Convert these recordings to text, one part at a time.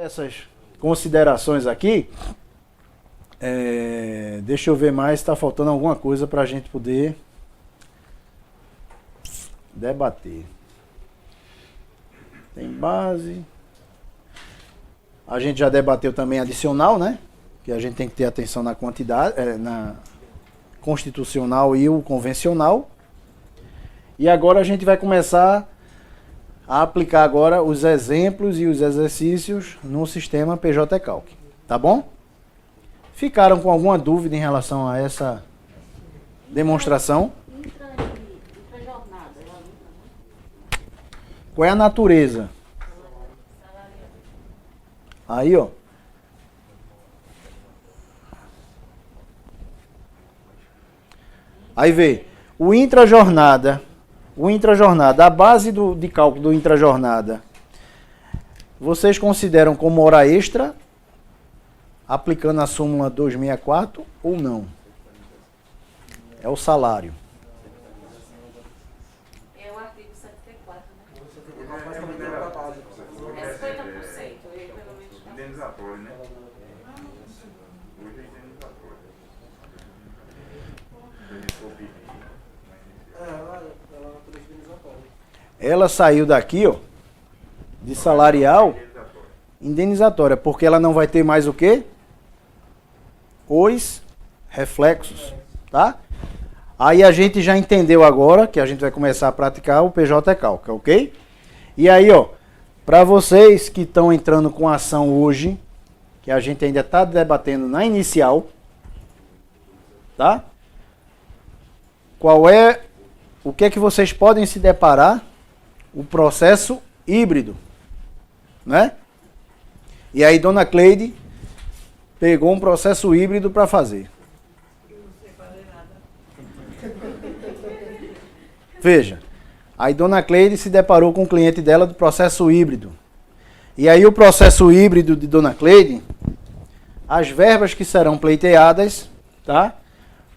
Essas considerações aqui, deixa eu ver mais, está faltando alguma coisa para a gente poder debater. Tem base. A gente já debateu também adicional, né? Que a gente tem que ter atenção na quantidade, na constitucional e o convencional. E agora a gente vai começar a aplicar agora os exemplos e os exercícios no sistema PJ Calc. Tá bom? Ficaram com alguma dúvida em relação a essa demonstração? Qual é a natureza? Aí, ó. Aí vê, o intrajornada, a base de cálculo do intrajornada, vocês consideram como hora extra, aplicando a súmula 264 ou não? É o salário. É o artigo 74, né? É 50%. Indenizatório, né? Hoje é indenizatório. Ela saiu daqui, ó, de salarial, indenizatória, porque ela não vai ter mais o quê? Os reflexos, tá? Aí a gente já entendeu agora que a gente vai começar a praticar o PJ Calc, ok? E aí, ó, para vocês que estão entrando com ação hoje, que a gente ainda está debatendo na inicial, tá? O que é que vocês podem se deparar? O processo híbrido, né? E aí Dona Cleide pegou um processo híbrido para fazer. Veja, aí Dona Cleide se deparou com o cliente dela do processo híbrido. E aí o processo híbrido de Dona Cleide, as verbas que serão pleiteadas, tá?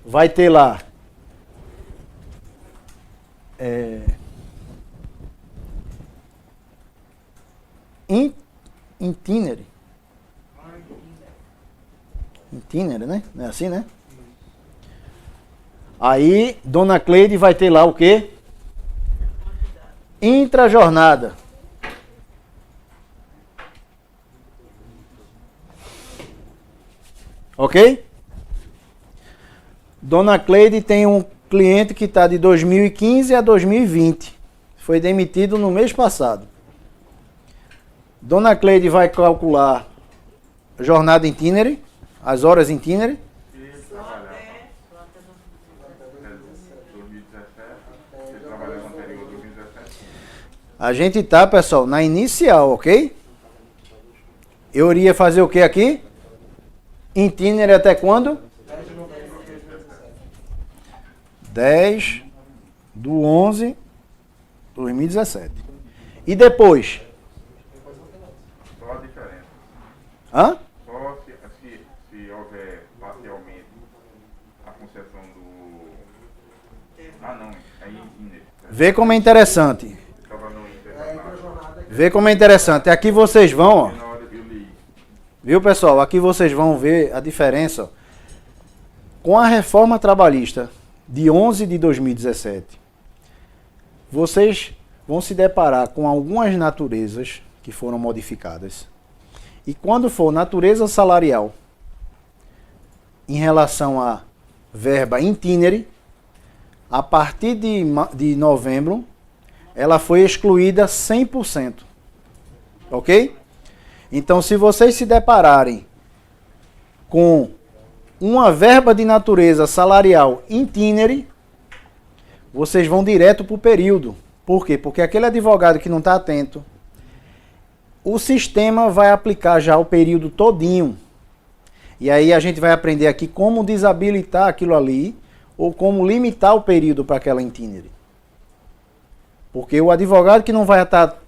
Vai ter lá Itinere, né? Não é assim, né? Aí, Dona Cleide vai ter lá o quê? Intrajornada. Ok? Dona Cleide tem um cliente que está de 2015 a 2020. Foi demitido no mês passado. Dona Cleide vai calcular jornada itinerary, as horas itinerary. A gente tá, pessoal, na inicial, ok? Eu iria fazer o que aqui? Itinerary até quando? 10/11/2017. E depois? Só a diferença. Hã? Só se houver parcialmente a concessão do... Ah, não. Aí Itinerary. Vê como é interessante. Vê como é interessante. Aqui vocês vão, ó. Viu, pessoal? Aqui vocês vão ver a diferença, ó. Com a reforma trabalhista de 11 de 2017, vocês vão se deparar com algumas naturezas que foram modificadas. E quando for natureza salarial, em relação à verba itinerary, a partir de novembro, ela foi excluída 100%. Ok? Então, se vocês se depararem com uma verba de natureza salarial itinerary, vocês vão direto para o período. Por quê? Porque aquele advogado que não está atento, o sistema vai aplicar já o período todinho. E aí a gente vai aprender aqui como desabilitar aquilo ali, ou como limitar o período para aquela itinerary. Porque o advogado que não vai estar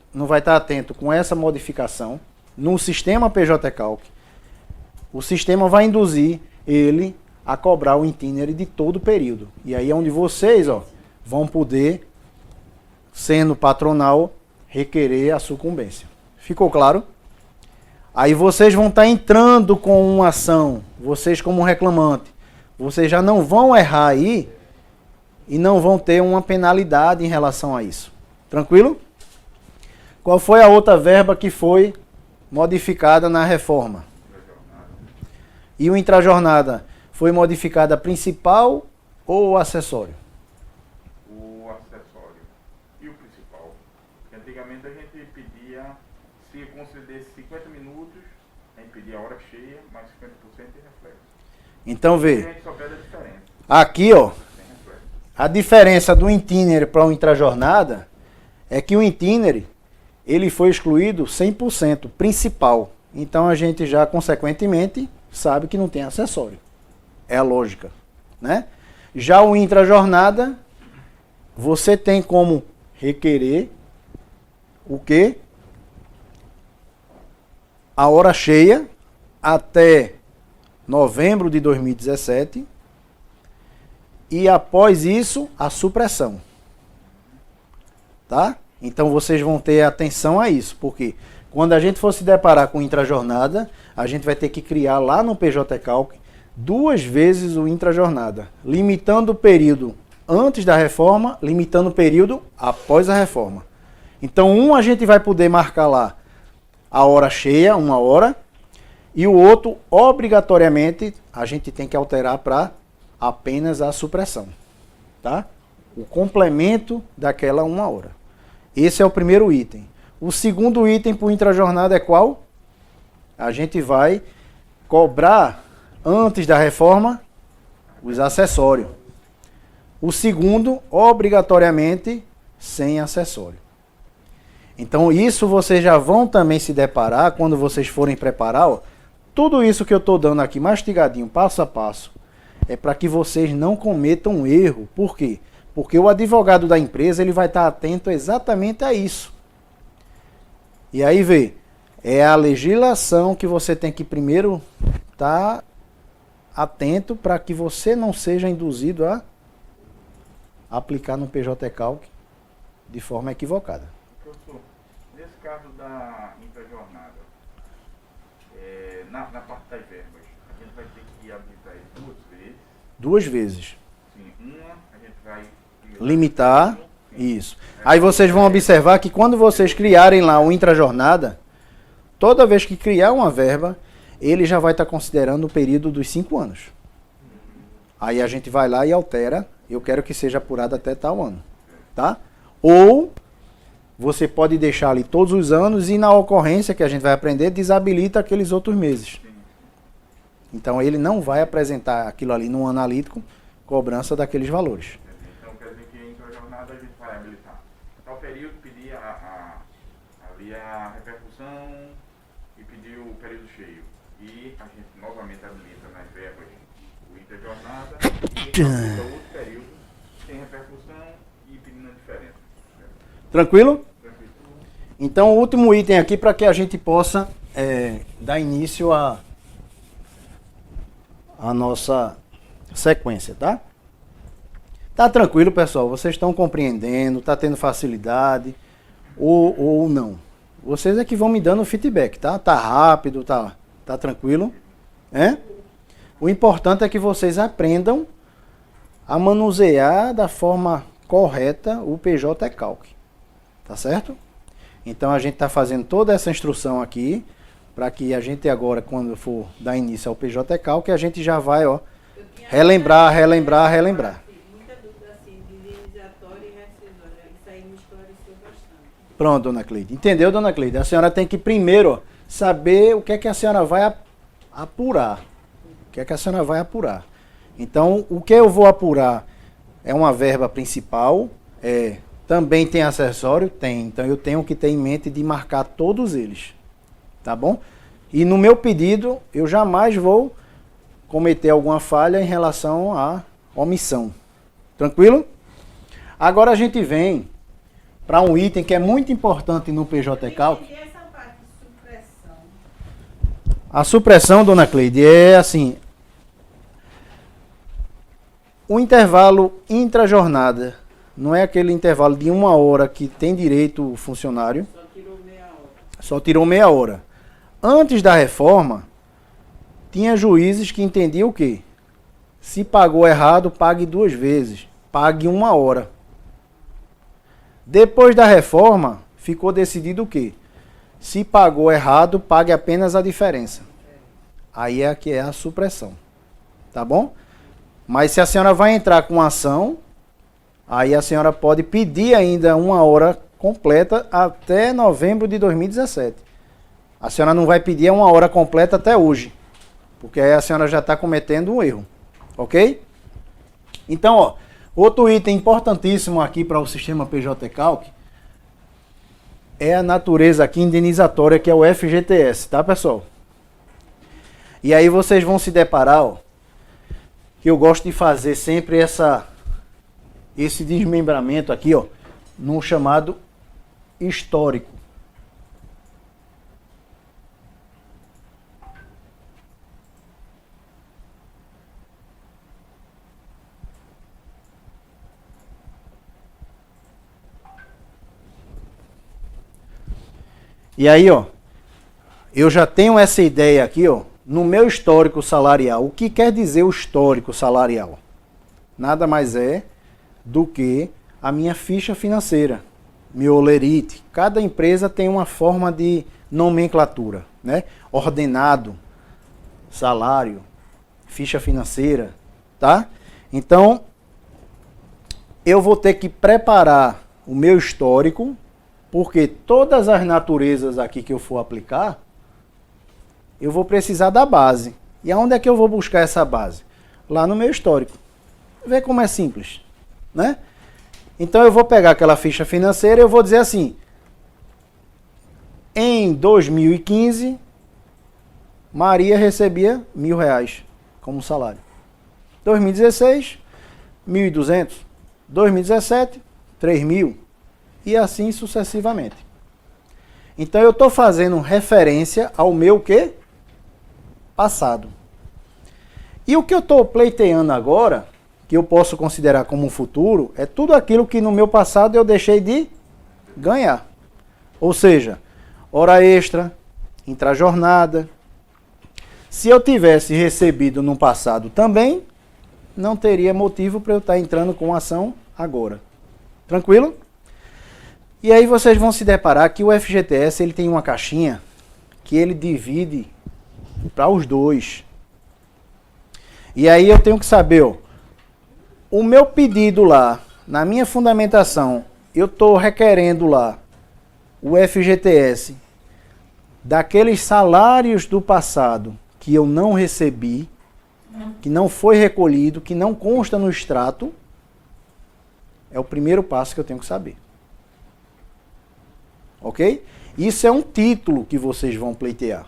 atento com essa modificação no sistema PJ Calc, o sistema vai induzir ele a cobrar o itinerary de todo o período. E aí é onde vocês, ó, vão poder, sendo patronal, requerer a sucumbência. Ficou claro? Aí vocês vão estar entrando com uma ação, vocês como reclamante, vocês já não vão errar aí e não vão ter uma penalidade em relação a isso. Tranquilo? Qual foi a outra verba que foi modificada na reforma? E o intrajornada foi modificada principal ou acessório? O acessório e o principal. Antigamente a gente pedia, se concedesse 50 minutos, a gente pedia a hora cheia, mais 50% de reflexo. Então E a vê, gente só pede a diferença, aqui ó, sem reflexo. a diferença do itinerary para o intrajornada é que o itinerary ele foi excluído 100% principal. Então a gente já consequentemente sabe que não tem acessório. É a lógica, né? Já o intrajornada, você tem como requerer o quê? A hora cheia até novembro de 2017 e após isso a supressão. Tá? Então vocês vão ter atenção a isso, porque quando a gente for se deparar com intrajornada, a gente vai ter que criar lá no PJ Calc 2 vezes o intrajornada, limitando o período antes da reforma, limitando o período após a reforma. Então a gente vai poder marcar lá a hora cheia, 1 hora, e o outro, obrigatoriamente, a gente tem que alterar para apenas a supressão. Tá? O complemento daquela 1 hora. Esse é o primeiro item. O segundo item para o intrajornada é qual? A gente vai cobrar, antes da reforma, os acessórios. O segundo, obrigatoriamente, sem acessório. Então isso vocês já vão também se deparar quando vocês forem preparar. Ó, tudo isso que eu estou dando aqui mastigadinho, passo a passo, é para que vocês não cometam um erro. Por quê? Porque o advogado da empresa ele vai estar atento exatamente a isso. E aí vê, é a legislação que você tem que primeiro estar atento para que você não seja induzido a aplicar no PJ Calc de forma equivocada. Professor, nesse caso da intrajornada, na parte das verbas, a gente vai ter que habilitar ele 2 vezes. 2 vezes. Sim, uma a gente vai Limitar, isso. Aí vocês vão observar que quando vocês criarem lá o intrajornada, toda vez que criar uma verba, ele já vai estar considerando o período dos 5 anos. Aí a gente vai lá e altera, eu quero que seja apurado até tal ano. Tá? Ou você pode deixar ali todos os anos e na ocorrência que a gente vai aprender, desabilita aqueles outros meses. Então ele não vai apresentar aquilo ali no analítico, cobrança daqueles valores. Então quer dizer que em intrajornada a gente vai habilitar. Tal período pedir ali a repercussão e pedir o período cheio. E a gente novamente habilita nas verbas o intrajornada e habilita outro período sem repercussão e pedindo a diferença. Tranquilo? Tranquilo. Então o último item aqui para que a gente possa dar início a nossa sequência, tá? Tá tranquilo, pessoal? Vocês estão compreendendo? Tá tendo facilidade? Ou não? Vocês é que vão me dando feedback, tá? Tá rápido, tá tranquilo? O importante é que vocês aprendam a manusear da forma correta o PJ Calc. Tá certo? Então a gente está fazendo toda essa instrução aqui para que a gente agora, quando for dar início ao PJ Calc, a gente já vai, ó, relembrar. Muita dúvida assim, de indenizatória e rescisória. Isso aí me esclareceu bastante. Pronto, dona Cleide. Entendeu, dona Cleide? A senhora tem que primeiro ó, saber o que é que a senhora vai apurar. O que é que a senhora vai apurar. Então, o que eu vou apurar é uma verba principal, também tem acessório? Tem. Então eu tenho que ter em mente de marcar todos eles. Tá bom? E no meu pedido, eu jamais vou cometer alguma falha em relação à omissão. Tranquilo? Agora a gente vem para um item que é muito importante no PJ Calc. E essa parte de supressão? A supressão, dona Cleide, é assim... O intervalo intrajornada não é aquele intervalo de 1 hora que tem direito o funcionário. Só tirou meia hora. Só tirou meia hora. Antes da reforma, tinha juízes que entendiam o quê? Se pagou errado, pague 2 vezes. Pague 1 hora. Depois da reforma, ficou decidido o quê? Se pagou errado, pague apenas a diferença. Aí é que é a supressão. Tá bom? Mas se a senhora vai entrar com ação, aí a senhora pode pedir ainda 1 hora completa até novembro de 2017. A senhora não vai pedir 1 hora completa até hoje, porque aí a senhora já está cometendo um erro. Ok? Então, ó, outro item importantíssimo aqui para o sistema PJ Calc é a natureza aqui indenizatória, que é o FGTS, tá, pessoal? E aí vocês vão se deparar, ó, que eu gosto de fazer sempre esse desmembramento aqui, ó, no chamado histórico. E aí, ó, eu já tenho essa ideia aqui, ó, no meu histórico salarial. O que quer dizer o histórico salarial? Nada mais é do que a minha ficha financeira, meu olerite. Cada empresa tem uma forma de nomenclatura, né? Ordenado, salário, ficha financeira, tá? Então, eu vou ter que preparar o meu histórico, porque todas as naturezas aqui que eu for aplicar, eu vou precisar da base. E aonde é que eu vou buscar essa base? Lá no meu histórico. Vê como é simples, né? Então eu vou pegar aquela ficha financeira e eu vou dizer assim: em 2015, Maria recebia R$1.000 como salário. 2016, 1.200. 2017, 3.000. E assim sucessivamente. Então eu estou fazendo referência ao meu quê? Passado. E o que eu estou pleiteando agora, que eu posso considerar como um futuro, é tudo aquilo que no meu passado eu deixei de ganhar. Ou seja, hora extra, intrajornada. Se eu tivesse recebido no passado também, não teria motivo para eu estar entrando com ação agora. Tranquilo? E aí vocês vão se deparar que o FGTS ele tem uma caixinha que ele divide para os dois. E aí eu tenho que saber, ó, o meu pedido lá, na minha fundamentação, eu estou requerendo lá o FGTS daqueles salários do passado que eu não recebi, que não foi recolhido, que não consta no extrato. É o primeiro passo que eu tenho que saber. Ok? Isso é um título que vocês vão pleitear.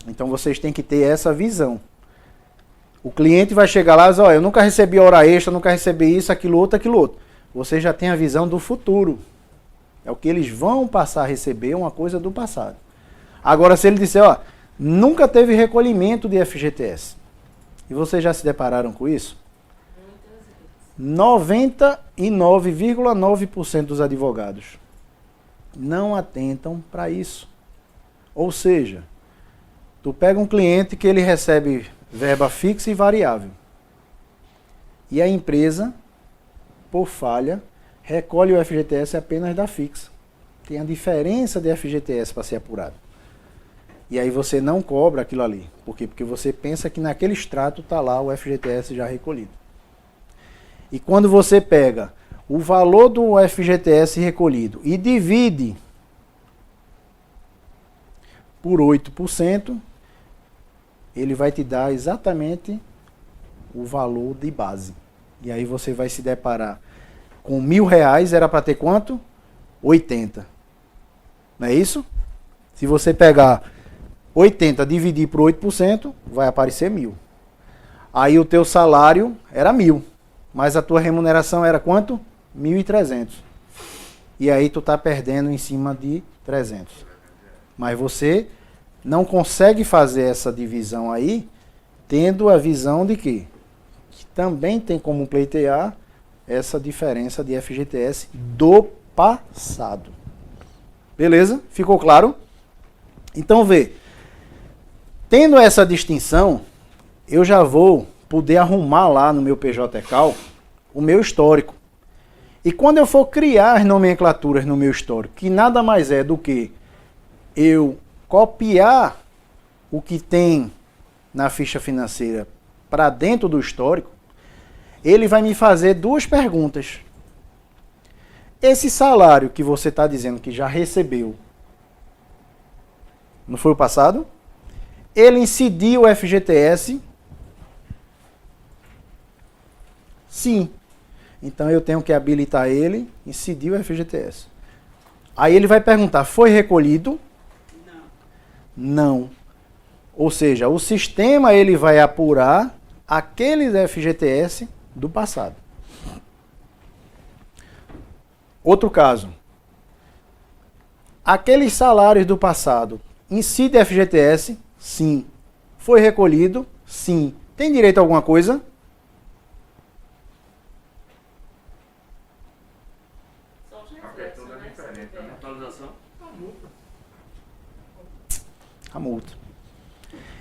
Então vocês têm que ter essa visão. O cliente vai chegar lá e dizer: ó, eu nunca recebi hora extra, nunca recebi isso, aquilo outro. Você já tem a visão do futuro. É o que eles vão passar a receber, uma coisa do passado. Agora, se ele disser: ó, nunca teve recolhimento de FGTS. E vocês já se depararam com isso? 99,9% dos advogados não atentam para isso. Ou seja, tu pega um cliente que ele recebe verba fixa e variável. E a empresa, por falha, recolhe o FGTS apenas da fixa. Tem a diferença de FGTS para ser apurado. E aí você não cobra aquilo ali. Por quê? Porque você pensa que naquele extrato está lá o FGTS já recolhido. E quando você pega o valor do FGTS recolhido e divide por 8%, ele vai te dar exatamente o valor de base. E aí você vai se deparar com R$1.000, era para ter quanto? 80. Não é isso? Se você pegar 80 dividir por 8%, vai aparecer 1.000. Aí o teu salário era 1.000, mas a tua remuneração era quanto? 1.300. E aí tu tá perdendo em cima de 300. Mas você não consegue fazer essa divisão aí, tendo a visão de que também tem como pleitear essa diferença de FGTS do passado. Beleza? Ficou claro? Então vê, Tendo essa distinção, eu já vou poder arrumar lá no meu PJCal o meu histórico. E quando eu for criar as nomenclaturas no meu histórico, que nada mais é do que eu copiar o que tem na ficha financeira para dentro do histórico, ele vai me fazer duas perguntas. Esse salário que você está dizendo que já recebeu, não foi o passado? Ele incidiu o FGTS? Sim. Então eu tenho que habilitar ele, incidir o FGTS. Aí ele vai perguntar, foi recolhido? Não. Ou seja, o sistema ele vai apurar aqueles FGTS do passado. Outro caso. Aqueles salários do passado incide FGTS? Sim. Foi recolhido? Sim. Tem direito a alguma coisa? A multa.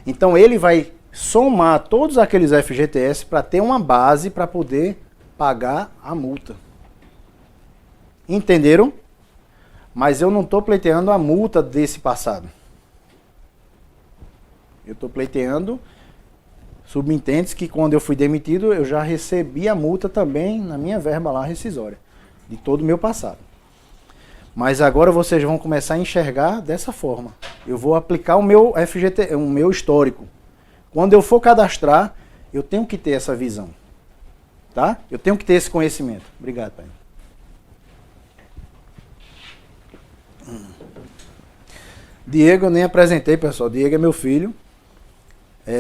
Então ele vai somar todos aqueles FGTS para ter uma base para poder pagar a multa. Entenderam? Mas eu não estou pleiteando a multa desse passado. Eu estou pleiteando, subentende-se que quando eu fui demitido, eu já recebi a multa também na minha verba lá rescisória, de todo o meu passado. Mas agora vocês vão começar a enxergar dessa forma. Eu vou aplicar o meu FGT, o meu histórico. Quando eu for cadastrar, eu tenho que ter essa visão. Tá? Eu tenho que ter esse conhecimento. Obrigado, pai. Diego eu nem apresentei, pessoal. Diego é meu filho.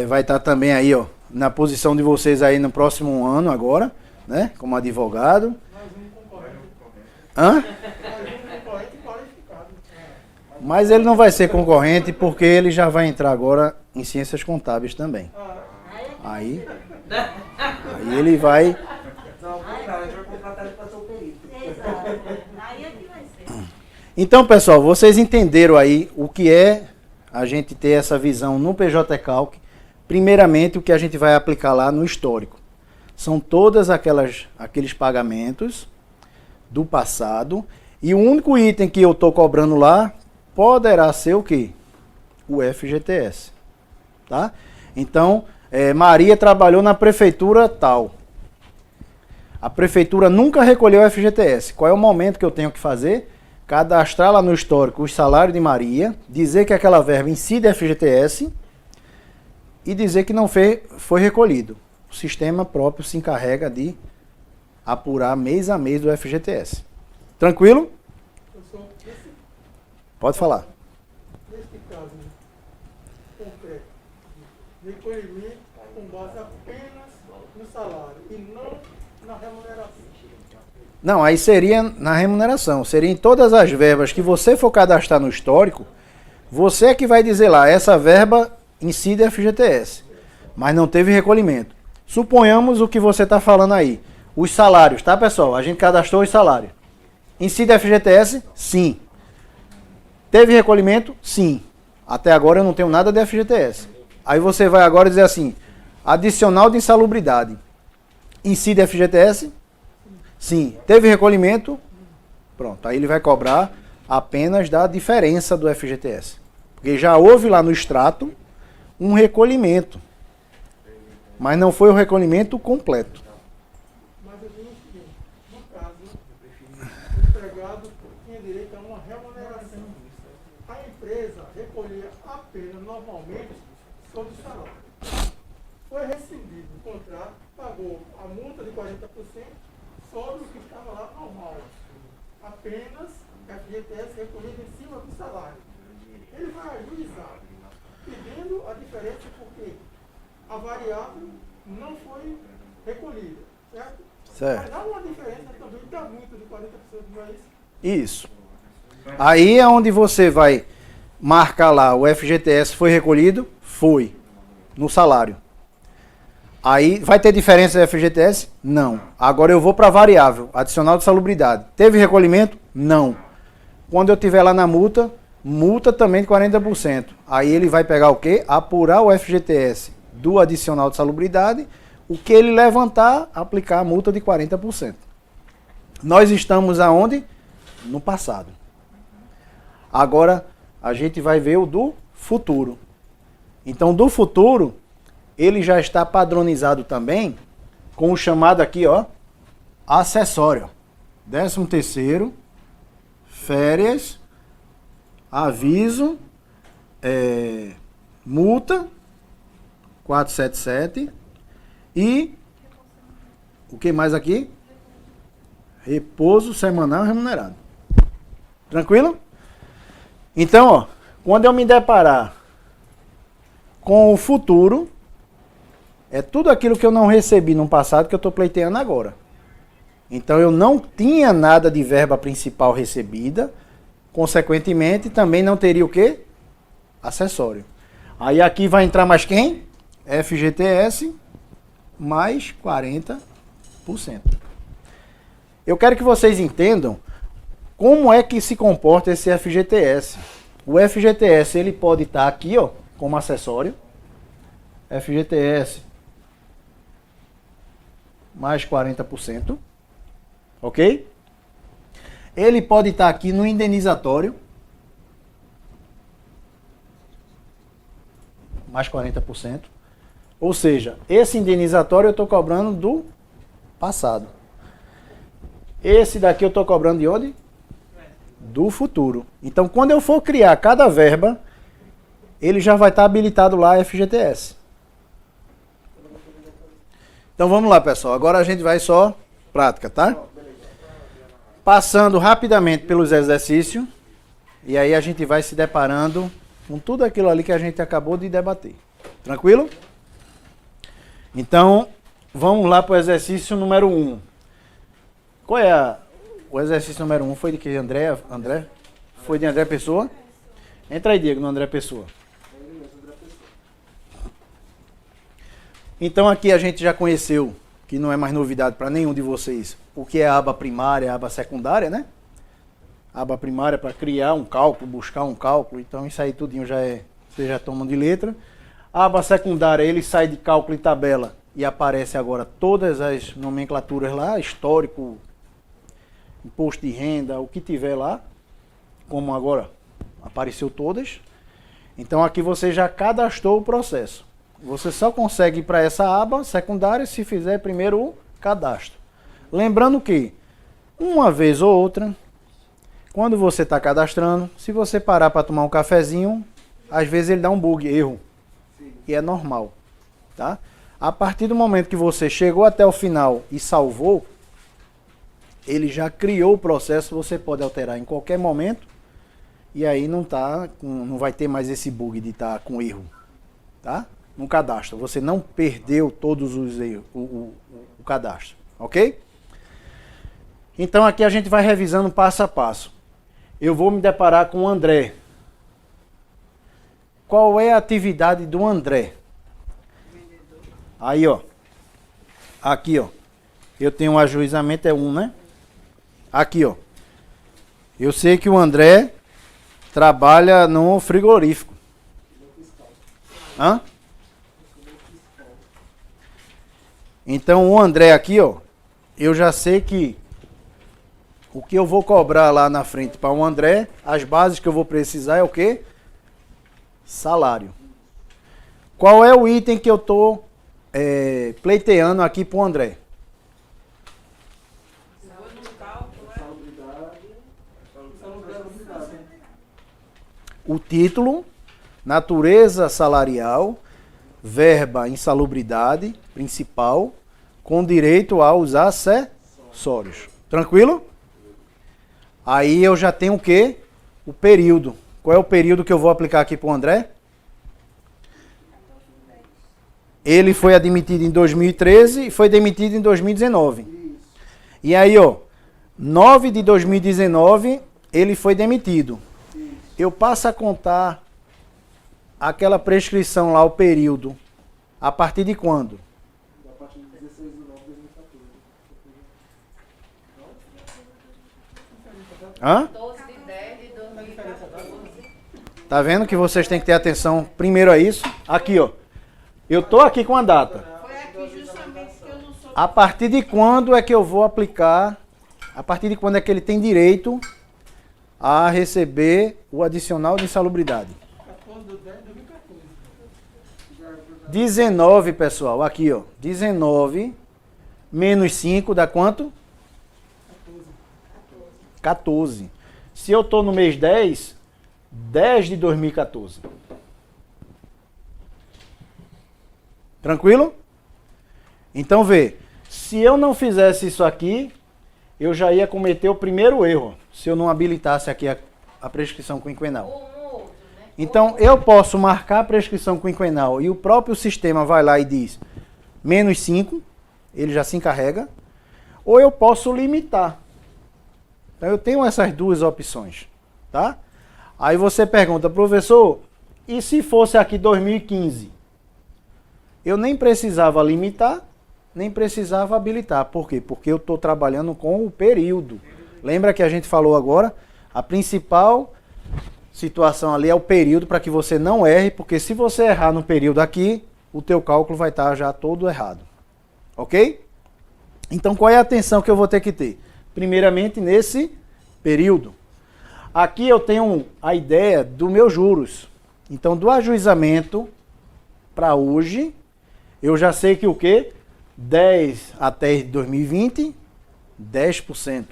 Vai estar também aí, ó, na posição de vocês aí no próximo ano agora, né? Como advogado. Mais um concorrente. Hã? Mais um concorrente qualificado. Mas ele não vai ser concorrente porque ele já vai entrar agora em ciências contábeis também. Aí ele vai... Não, cara, a gente vai contratar ele para ser o perito. Exato. Aí é que vai ser. Então, pessoal, vocês entenderam aí o que é a gente ter essa visão no PJCalc. Primeiramente, o que a gente vai aplicar lá no histórico. São todas aqueles pagamentos do passado. E o único item que eu estou cobrando lá poderá ser o quê? O FGTS. Tá? Então, Maria trabalhou na prefeitura tal. A prefeitura nunca recolheu o FGTS. Qual é o momento que eu tenho que fazer? Cadastrar lá no histórico os salários de Maria, dizer que aquela verba incide FGTS e dizer que não foi recolhido. O sistema próprio se encarrega de apurar mês a mês do FGTS. Tranquilo? Professor, Pode falar. nesse caso concreto, recolhimento com base apenas no salário e não na remuneração. Não, aí seria na remuneração. Seria em todas as verbas que você for cadastrar no histórico, você é que vai dizer lá, essa verba incide FGTS, mas não teve recolhimento. Suponhamos o que você está falando aí. Os salários, tá, pessoal? A gente cadastrou os salários. Incide FGTS? Sim. Teve recolhimento? Sim. Até agora eu não tenho nada de FGTS. Aí você vai agora dizer assim, adicional de insalubridade. Incide FGTS? Sim. Teve recolhimento? Pronto. Aí ele vai cobrar apenas da diferença do FGTS. Porque já houve lá no extrato um recolhimento. Mas não foi o recolhimento completo. Mas eu digo o seguinte, no caso, o empregado tinha direito a uma remuneração. A empresa recolhia apenas normalmente sobre o salário. Foi rescindido o contrato, pagou a multa de 40% sobre o que estava lá normal. Apenas FGTS recolhido em cima do salário. Ele vai ajuizar, pedindo a diferença porque a variável não foi recolhida, certo? Certo. Mas há uma diferença também da multa de 40%, não é isso? Isso. Aí é onde você vai marcar lá, o FGTS foi recolhido? Foi. No salário. Aí vai ter diferença do FGTS? Não. Agora eu vou para a variável, adicional de salubridade. Teve recolhimento? Não. Quando eu tiver lá na multa, multa também de 40%. Aí ele vai pegar o quê? Apurar o FGTS do adicional de salubridade, o que ele levantar, aplicar a multa de 40%. Nós estamos aonde? No passado. Agora, a gente vai ver o do futuro. Então, do futuro, ele já está padronizado também com o chamado aqui, ó, acessório. 13º, férias, aviso, multa, 477 e o que mais aqui? Repouso semanal remunerado. Tranquilo? Então, ó, quando eu me deparar com o futuro, é tudo aquilo que eu não recebi no passado que eu estou pleiteando agora. Então, eu não tinha nada de verba principal recebida, consequentemente, também não teria o quê? Acessório. Aí aqui vai entrar mais quem? FGTS mais 40%. Eu quero que vocês entendam como é que se comporta esse FGTS. O FGTS, ele pode estar aqui, ó, como acessório. FGTS mais 40%. Ok? Ele pode estar aqui no indenizatório. Mais 40%. Ou seja, esse indenizatório eu estou cobrando do passado. Esse daqui eu estou cobrando de onde? Do futuro. Então, quando eu for criar cada verba, ele já vai estar habilitado lá FGTS. Então, vamos lá, pessoal. Agora a gente vai só prática, tá? Passando rapidamente pelos exercícios. E aí a gente vai se deparando com tudo aquilo ali que a gente acabou de debater. Tranquilo? Então, vamos lá para o exercício número 1. Qual é o exercício número 1? Foi de que, André? Foi de André Pessoa? Entra aí, Diego, no André Pessoa. Então aqui a gente já conheceu, que não é mais novidade para nenhum de vocês, o que é a aba primária e a aba secundária, né? A aba primária para criar um cálculo, buscar um cálculo, então isso aí tudinho vocês já tomam de letra. A aba secundária, ele sai de cálculo e tabela e aparece agora todas as nomenclaturas lá, histórico, imposto de renda, o que tiver lá, como agora apareceu todas. Então aqui você já cadastrou o processo. Você só consegue ir para essa aba secundária se fizer primeiro o cadastro. Lembrando que, uma vez ou outra, quando você está cadastrando, se você parar para tomar um cafezinho, às vezes ele dá um bug, erro. E é normal. Tá? A partir do momento que você chegou até o final e salvou, ele já criou o processo, você pode alterar em qualquer momento, e aí não vai ter mais esse bug de estar com erro. Tá? No cadastro. Você não perdeu todos os erros, o cadastro. Ok? Então aqui a gente vai revisando passo a passo. Eu vou me deparar com o André. Qual é a atividade do André? Aí, ó. Aqui, ó. Eu tenho um ajuizamento, é 1, né? Aqui, ó. Eu sei que o André trabalha no frigorífico. Hã? Então o André aqui, ó, eu já sei que o que eu vou cobrar lá na frente para o André, as bases que eu vou precisar é o quê? Salário. Qual é o item que eu estou pleiteando aqui para o André? O título, natureza salarial, verba insalubridade principal, com direito aos acessórios. Tranquilo? Aí eu já tenho o quê? O período. Qual é o período que eu vou aplicar aqui para o André? Ele foi admitido em 2013 e foi demitido em 2019. E aí, ó, 9 de 2019, ele foi demitido. Eu passo a contar aquela prescrição lá, o período, a partir de quando? A partir de 16 de 9 de 2014. Hã? 12 de 10 de 2014. Tá vendo que vocês têm que ter atenção primeiro a isso? Aqui, ó. Eu tô aqui com a data. Foi aqui justamente que eu não sou. A partir de quando é que eu vou aplicar? A partir de quando é que ele tem direito a receber o adicional de insalubridade? 19, pessoal. Aqui, ó. 19 menos 5 dá quanto? 14. Se eu tô no mês 10, 10 de 2014. Tranquilo? Então vê, se eu não fizesse isso aqui, eu já ia cometer o primeiro erro, se eu não habilitasse aqui a prescrição quinquenal. Então eu posso marcar a prescrição quinquenal e o próprio sistema vai lá e diz menos 5, ele já se encarrega, ou eu posso limitar. Então eu tenho essas duas opções, tá? Aí você pergunta, professor, e se fosse aqui 2015? Eu nem precisava limitar, nem precisava habilitar. Por quê? Porque eu estou trabalhando com o período. Lembra que a gente falou agora? A principal situação ali é o período para que você não erre, porque se você errar no período aqui, o teu cálculo vai estar já todo errado. Ok? Então qual é a atenção que eu vou ter que ter? Primeiramente nesse período. Aqui eu tenho a ideia dos meus juros. Então do ajuizamento para hoje, eu já sei que o quê? 10 até 2020, 10%.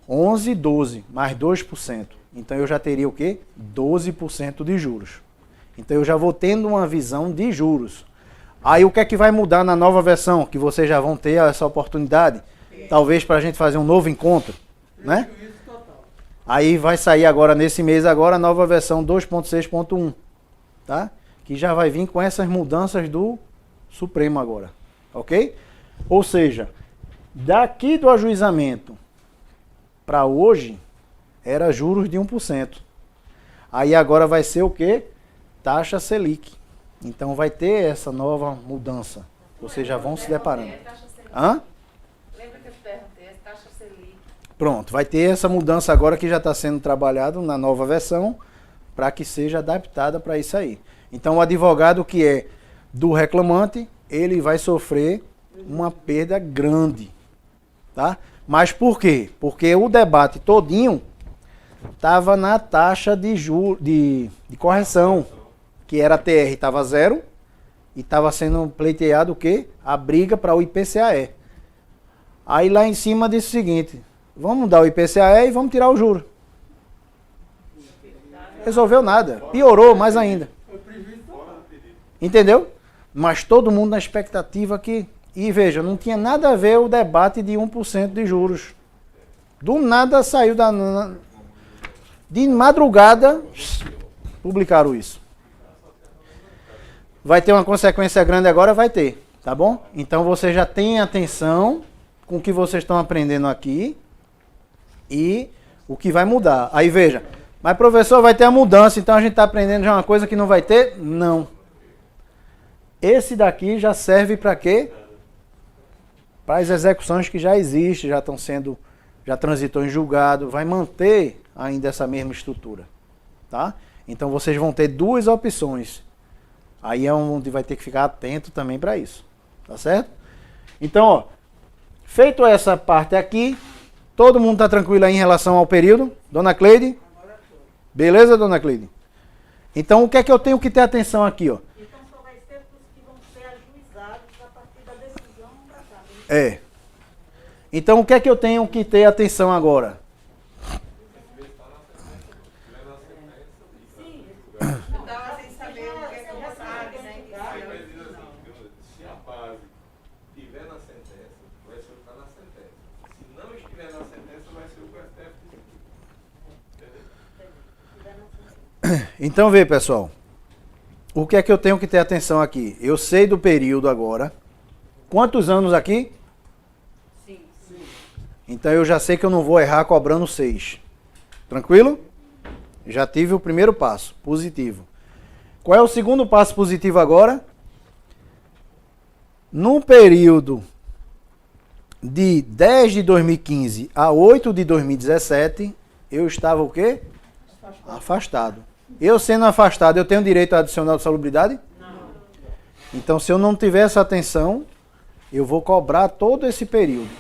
11, 12, mais 2%. Então eu já teria o quê? 12% de juros. Então eu já vou tendo uma visão de juros. Aí o que é que vai mudar na nova versão? Que vocês já vão ter essa oportunidade? Talvez para a gente fazer um novo encontro, né? Aí vai sair agora, nesse mês agora, a nova versão 2.6.1, tá? Que já vai vir com essas mudanças do Supremo agora, ok? Ou seja, daqui do ajuizamento para hoje, era juros de 1%. Aí agora vai ser o quê? Taxa Selic. Então vai ter essa nova mudança. Vocês já vão se deparando. Hã? Lembra que eu perguntei, taxa Selic. Pronto, vai ter essa mudança agora que já está sendo trabalhado na nova versão para que seja adaptada para isso aí. Então o advogado que é do reclamante, ele vai sofrer uma perda grande, tá? Mas por quê? Porque o debate todinho estava na taxa de correção, que era a TR, estava 0, e estava sendo pleiteado o quê? A briga para o IPCAE. Aí lá em cima disse o seguinte, vamos dar o IPCAE e vamos tirar o juro. Resolveu nada, piorou mais ainda. Entendeu? Mas todo mundo na expectativa que... E veja, não tinha nada a ver o debate de 1% de juros. Do nada saiu de madrugada, publicaram isso. Vai ter uma consequência grande agora? Vai ter, tá bom? Então você já tem atenção com o que vocês estão aprendendo aqui e o que vai mudar. Aí veja, mas professor, vai ter a mudança, então a gente está aprendendo já uma coisa que não vai ter? Não. Esse daqui já serve para quê? Para as execuções que já existem, já estão sendo, já transitou em julgado, vai manter ainda essa mesma estrutura, tá? Então vocês vão ter duas opções. Aí é onde vai ter que ficar atento também para isso, tá certo? Então, ó, feito essa parte aqui, todo mundo está tranquilo aí em relação ao período? Dona Cleide? Beleza, dona Cleide? Então o que é que eu tenho que ter atenção aqui, ó? Então só vai ser os que vão ser ajuizados a partir da decisão da Câmara. É. Então o que é que eu tenho que ter atenção agora? Sim, eu estava sem saber o que é que eu sabe, né? Se a base estiver na sentença, vai ser o que está na sentença. Se não estiver na sentença, vai ser o que o STF decidir. Então vê, pessoal. O que é que eu tenho que ter atenção aqui? Eu sei do período agora. Quantos anos aqui? Sim. Então eu já sei que eu não vou errar cobrando 6. Tranquilo? Já tive o primeiro passo, positivo. Qual é o segundo passo positivo agora? No período de 10 de 2015 a 8 de 2017, eu estava o quê? Afastado. Eu sendo afastado, eu tenho direito adicional de salubridade? Não. Então, se eu não tiver essa atenção, eu vou cobrar todo esse período.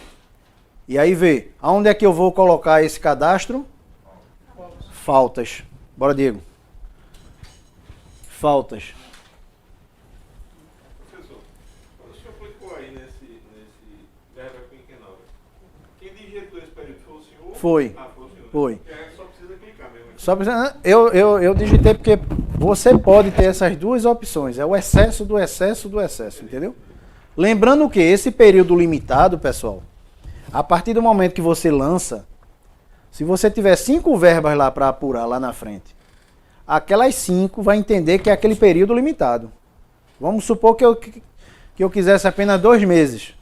E aí vê, aonde é que eu vou colocar esse cadastro? Faltas. Bora, Diego. Faltas. Professor, quando o senhor aplicou aí nesse verba quinquenal, quem digitou esse período foi o senhor? Foi. Ah, foi o senhor. Foi. Só precisa clicar mesmo. Só precisa, eu digitei porque você pode ter essas duas opções. É o excesso do excesso do excesso, entendeu? Lembrando que esse período limitado, pessoal, a partir do momento que você lança, se você tiver 5 verbas lá para apurar lá na frente, aquelas 5 vai entender que é aquele período limitado. Vamos supor que eu quisesse apenas 2 meses.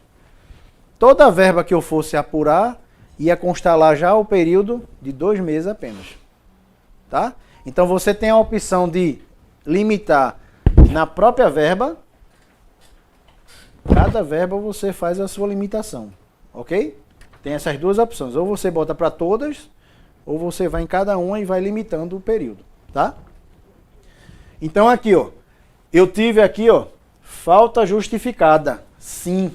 Toda verba que eu fosse apurar ia constar lá já o período de 2 meses apenas. Tá? Então você tem a opção de limitar na própria verba. Cada verba você faz a sua limitação. Ok? Tem essas duas opções. Ou você bota para todas, ou você vai em cada uma e vai limitando o período. Tá? Então aqui, ó. Eu tive aqui, ó. Falta justificada. Sim.